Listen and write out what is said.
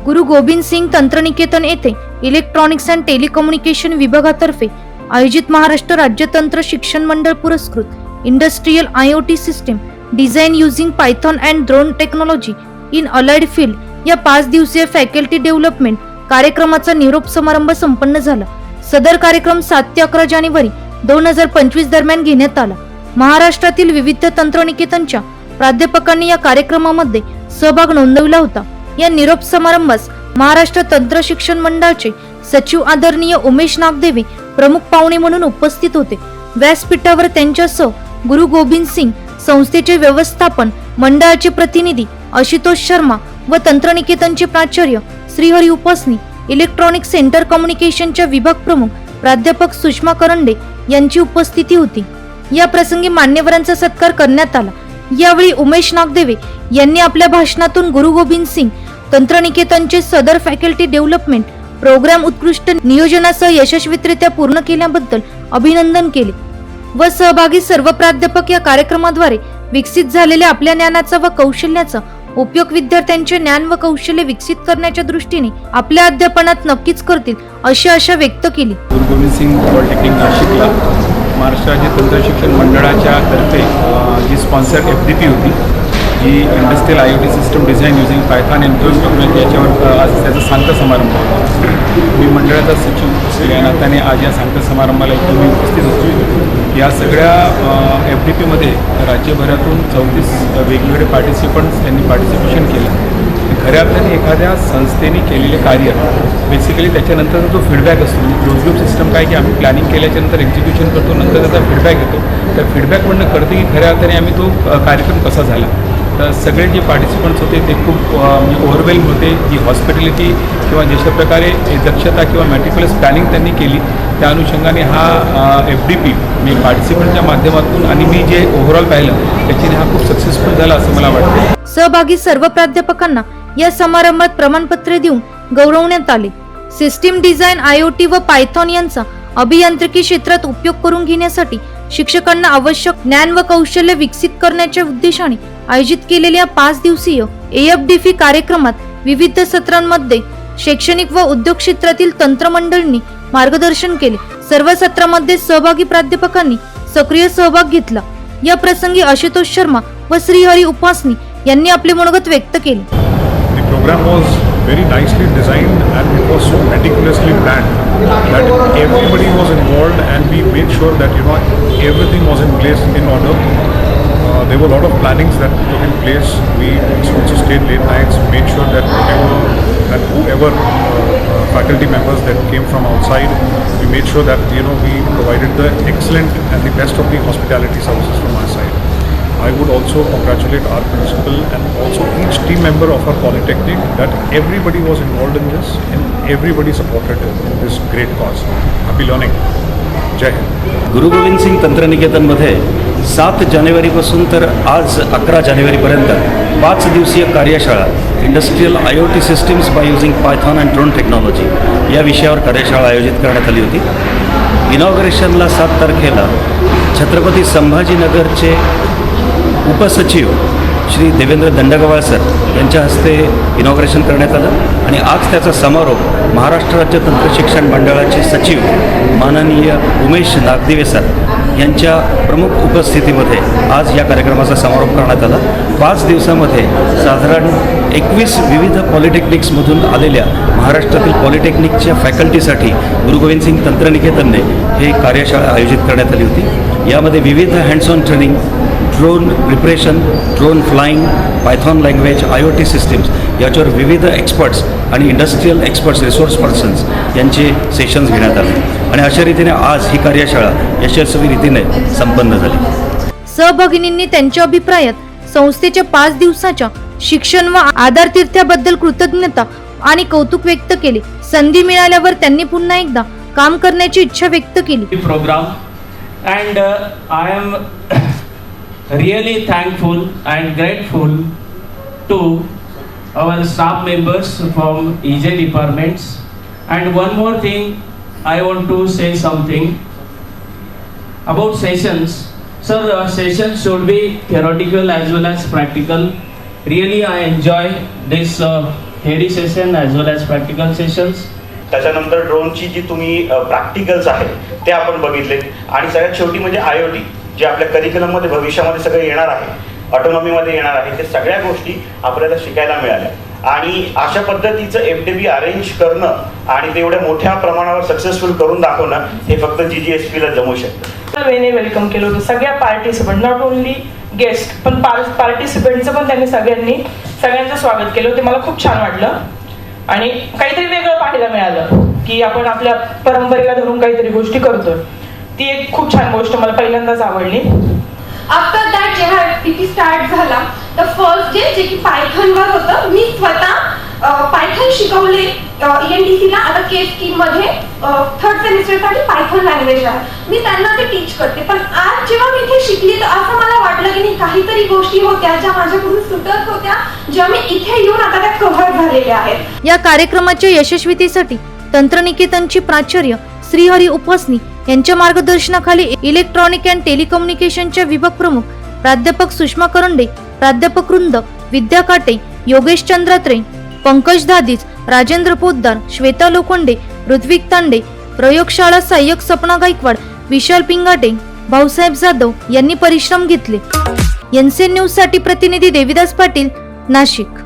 गुरु गोबिंद सिंग तंत्रनिकेतन येथे electronics and telecommunication विभागातर्फे आयोजित महाराष्ट्र राज्य तंत्र शिक्षण मंडळ पुरस्कृत industrial IoT system design using Python and drone technology in allied field या 5 दिवसीय फॅकल्टी डेव्हलपमेंट कार्यक्रमाचा निरोप समारंभ संपन्न झाला। सदर कार्यक्रम 7 ते 11 जानेवारी 2025 दरम्यान घेण्यात आला। महाराष्ट्रातील विविध तंत्रनिकेतनच्या प्राध्यापकांनी या कार्यक्रमामध्ये सहभाग नोंदवला होता। या निरोप समारंभास महाराष्ट्र तंत्र शिक्षण मंडळाचे सचिव आदरणीय उमेश नागदेवे प्रमुख पाहुणे म्हणून उपस्थित होते। व्यासपीठावर त्यांच्यासह गुरु गोबिंद सिंग संस्थेचे व्यवस्थापन मंडळाचे प्रतिनिधी आशुतोष शर्मा व तंत्रनिकेतनचे प्राचार्य श्रीहरी उपासनी, इलेक्ट्रॉनिक सेंटर कम्युनिकेशनच्या विभाग प्रमुख प्राध्यापक सुषमा करंडे यांची उपस्थिती होती। या प्रसंगी मान्यवरांचा सत्कार करण्यात आला। यावेळी उमेश नागदेवे यांनी आपल्या भाषणातून गुरु गोबिंद सिंग तंत्रनिकेतनचे सदर फॅकल्टी डेव्हलपमेंट प्रोग्राम उत्कृष्ट नियोजनासह यशस्वीरित्या पूर्ण केल्याबद्दल अभिनंदन केले व सहभागी सर्व प्राध्यापक या कार्यक्रमाद्वारे विकसित झालेल्या आपल्या ज्ञानाचा व कौशल्याचा उपयोग विद्यार्थ्यांचे ज्ञान व कौशल्य विकसित करण्याच्या दृष्टीने आपल्या अध्यापनात नक्कीच करतील अशी आशा व्यक्त केली। गुरु गोबिंद सिंग पॉलिटेक्निक नाशिकला महाराष्ट्र राज्य तंत्र शिक्षण मंडळाच्या तर्फे जी स्पॉन्सर्ड FDP होती, जी industrial IoT system design using Python and drone technology याच्यावर आज त्याचा सांगता समारंभ होता। मी मंडळाचा सचिव या नात्याने आज या सांगता समारंभाला इथे मी उपस्थित होतो। या सगळ्या FDPमध्ये राज्यभरातून 34 वेगवेगळे पार्टिसिपंट्स यांनी पार्टिसिपेशन केलं। खऱ्या अर्थाने एखाद्या संस्थेने केलेले कार्य बेसिकली त्याच्यानंतर जो फीडबॅक असतो, क्लोज लूप सिस्टम काय की आम्ही प्लॅनिंग केल्याच्यानंतर एक्झिक्युशन करतो, नंतर त्याचा फीडबॅक येतो। त्या फीडबॅकमधनं कळतं की खऱ्या अर्थाने आम्ही तो कार्यक्रम कसा झाला। तर सगळे जे पार्टिसिपंट्स होते ते खूप ओव्हरवेल्म होते। जी हॉस्पिटॅलिटी किंवा जशा प्रकारे दक्षता किंवा मॅटिक्युलस प्लॅनिंग त्यांनी केली त्या अनुषंगाने हा FDP मी पार्टिसिपंटच्या माध्यमातून आणि मी जे ओव्हरऑल पाहिलं त्याच्याने हा खूप सक्सेसफुल झाला असं मला वाटतं। सहभागी सर्व प्राध्यापकांना या समारंभात प्रमाणपत्रे देऊन गौरवण्यात आले। सिस्टीम डिझाइन IoT व पायथॉन यांचा अभियांत्रिकी क्षेत्रात उपयोग करून घेण्यासाठी शिक्षकांना आवश्यक ज्ञान व कौशल्य विकसित करण्याच्या उद्देशाने आयोजित केलेल्या 5 दिवसीय AFDP कार्यक्रमात विविध सत्रांमध्ये शैक्षणिक व उद्योग क्षेत्रातील तंत्रमंडळींनी मार्गदर्शन केले। सर्व सत्रांमध्ये सहभागी प्राध्यापकांनी सक्रिय सहभाग घेतला। या प्रसंगी आशुतोष शर्मा व श्रीहरी उपासनी यांनी आपले मनोगत व्यक्त केले। The program was very nicely designed and it was so meticulously planned that everybody was involved and we made sure that everything was in place in order. There were a lot of plannings that took in place. We also stayed late nights, made sure that whoever faculty members that came from outside, we made sure that we provided the excellent and the best of the hospitality services from our side. I would also congratulate our principal and also each team member of our polytechnic that everybody was involved in this and everybody supported this great cause. Happy learning. जय हिंद। गुरु गोविंद सिंग तंत्रनिकेतन मध्ये 7 जानेवारीपासून तर आज 11 जानेवारीपर्यंत 5 दिवसीय कार्यशाळा industrial IoT systems by using Python and drone technology या विषयावर कार्यशाळा आयोजित करण्यात आली होती। इनॉग्रेशनला 7 तारखेला छत्रपती संभाजीनगरचे उपसचिव श्री देवेंद्र दंडगवाळ सर यांच्या हस्ते इनॉग्रेशन करण्यात आलं आणि आज त्याचा समारोप महाराष्ट्र राज्य तंत्र शिक्षण मंडळाचे सचिव माननीय उमेश नागदेवे सर यांच्या प्रमुख उपस्थितीमध्ये आज या कार्यक्रमाचा समारोप करण्यात आला। 5 दिवसामध्ये साधारण 21 विविध पॉलिटेक्निक्समधून आलेल्या महाराष्ट्रातील पॉलिटेक्निकच्या फॅकल्टीसाठी गुरु गोविंद सिंग तंत्रनिकेतनने हे कार्यशाळा आयोजित करण्यात आली होती। यामध्ये विविध hands on training, drone preparation, drone flying, Python language, IoT systems याच्यावर विविध एक्सपर्ट्स आणि इंडस्ट्रियल एक्सपर्ट्स, रिसोर्स पर्सन्स यांचे सेशन्स घेण्यात आले आणि अशा रीतीने आज ही कार्यशाळा यशस्वी रीतीने संपन्न झाली। सहभागिनींनी त्यांच्या अभिप्रायात संस्थेच्या 5 दिवसाच्या शिक्षण व आधारतीर्थ्याबद्दल कृतज्ञता आणि कौतुक व्यक्त केले। संधी मिळाल्यावर त्यांनी पुन्हा एकदा काम करण्याची इच्छा व्यक्त केली। Program and I am really thankful and grateful to our staff members from EJ departments. And one more thing, I want to say something about sessions. Sir, sessions should be theoretical as well as practical. Really I enjoy this theory session as well as practical sessions. त्याच्यानंतर ड्रोनची जी तुम्ही practicals आहेत ते आपण बघितले आणि सगळ्यात शेवटी म्हणजे IoT जे आपल्या करिक्युलममध्ये भविष्यामध्ये सगळं येणार आहे, ऑटोनॉमीमध्ये येणार आहे, ते सगळ्या गोष्टी आपल्याला शिकायला मिळाल्या आणि अशा पद्धतीचं FDP अरेंज करणं आणि तेवढ्या मोठ्या प्रमाणावर सक्सेसफुल करून दाखवणं हे फक्त GGSPला जमू शकतं. वेने वेलकम केलं होतं सगळ्या पार्टिसिपंट, नॉट ओन्ली गेस्ट पण पार्टिसिपंटचं पण त्यांनी सगळ्यांचं स्वागत केलं होतं. मला खूप छान वाटलं आणि काहीतरी वेगळं पाहायला मिळालं की आपण आपल्या परंपरेला धरून काहीतरी गोष्टी करतोय. ती एक खूप छान गोष्ट मला पहिल्यांदाच आवडली. आफ्टर दॅट जेव्हा FDP स्टार्ट झाला तर फर्स्ट डे जे की पायथॉनवर होतं, मी स्वतः पायथॉन शिकवले ENTCला. आता के स्कीममध्ये 3rd सेमिस्टरसाठी पायथॉन लँग्वेज आहे, मी त्यांना ते टीच करते. पण आज जेव्हा मी इथे शिकली तर असं मला वाटलं की नाही काहीतरी गोष्टी होत्या ज्या माझ्याकडून सुटत होत्या, ज्या मी इथे येऊन आता त्या कव्हर झालेल्या आहेत. या कार्यक्रमाच्या यशस्वीतेसाठी तंत्रनिकेतनची प्राचार्य श्रीहरी उपवासनी यांच्या मार्गदर्शनाखाली इलेक्ट्रॉनिक अँड टेलिकम्युनिकेशनच्या विभाग प्रमुख प्राध्यापक सुषमा करंडे, प्राध्यापक वृंद, विद्या काटे, योगेश चंद्रात्रे, पंकज धादीज, राजेंद्र पोद्दार, श्वेता लोखंडे, ऋत्विक तांडे, प्रयोगशाळा सहाय्यक सपना गायकवाड, विशाल पिंगाटे, भाऊसाहेब जाधव यांनी परिश्रम घेतले. NCN न्यूज साठी प्रतिनिधी देविदास पाटील, नाशिक.